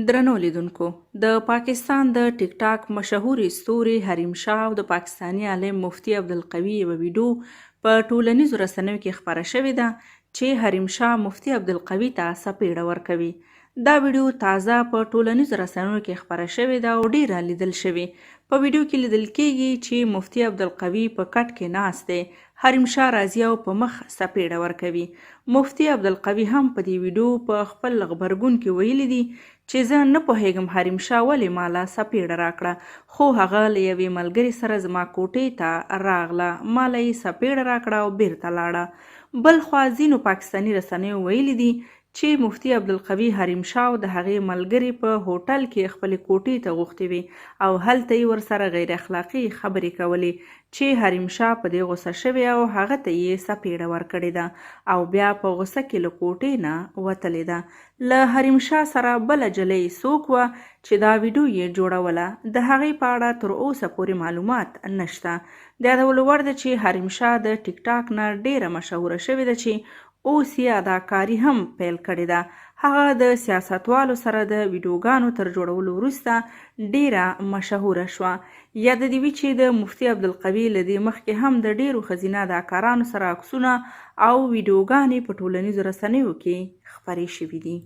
درنو لیدونکو، د پاکستان د ټیک ټاک مشهورې ستوري حریم شاه او د پاکستاني عالم مفتي عبدالقوي یوه ویډیو په ټولنیزو رسنیو کې خپره شوې ده چې حریم شاه مفتي عبدالقوي ته څپېړه ورکوي. دا ویډیو تازه په ټولنیزو رسنیو کې خپره شوې ده او ډیره لیدل شوې. په ویډیو کې لیدل کېږي چې مفتي عبدالقوي په کټ کې ناست دی، حریم شاه راځي او په مخ څپېړه ورکوي. مفتي عبدالقوي هم په دې ویډیو په خپل غبرګون کې ویلي دي چې زه نه پوهیږم حریم شاه ولې ماله څپېړه راکړه، خو هغه له یوې ملګرې سره زما کوټې ته راغله، ماله یې څپېړه راکړه او بیرته لاړه. بل خوا ځینو پاکستاني رسنیو ویلي دي چې مفتي عبدالقوي حریم شاه او د هغې ملګرې په هوټل کې خپلې کوټې ته غوښتې وې او هلته یې ورسره غیر اخلاقي خبرې کولې چې حریم شاه په دې غوسه شوی او هغه ته یې څپېړه ورکړې ده او بیا په غوسه کې له کوټې نه وتلې ده. له حریم شاه سره بله جلۍ څوک وه چې دا ویډیو یې جوړوله، د هغې په اړه تر اوسه پورې معلومات نشته. د یادولو وړ ده چې حریم شاه د ټیک ټاک نه ډیره مشهوره شوې ده چې اوس یې اداکاري هم پیل کړې ده. هغه د سیاستوالو سره د ویډیوګانو تر جوړولو وروسته ډیره مشهوره شوه. یاد دې وي چې د مفتي عبدالقوي له دې مخکې هم د ډیرو ښځینه اداکارانو سره عکسونه او ویډیوګانې په ټولنیزو رسنیو کې خپرې شوي دي.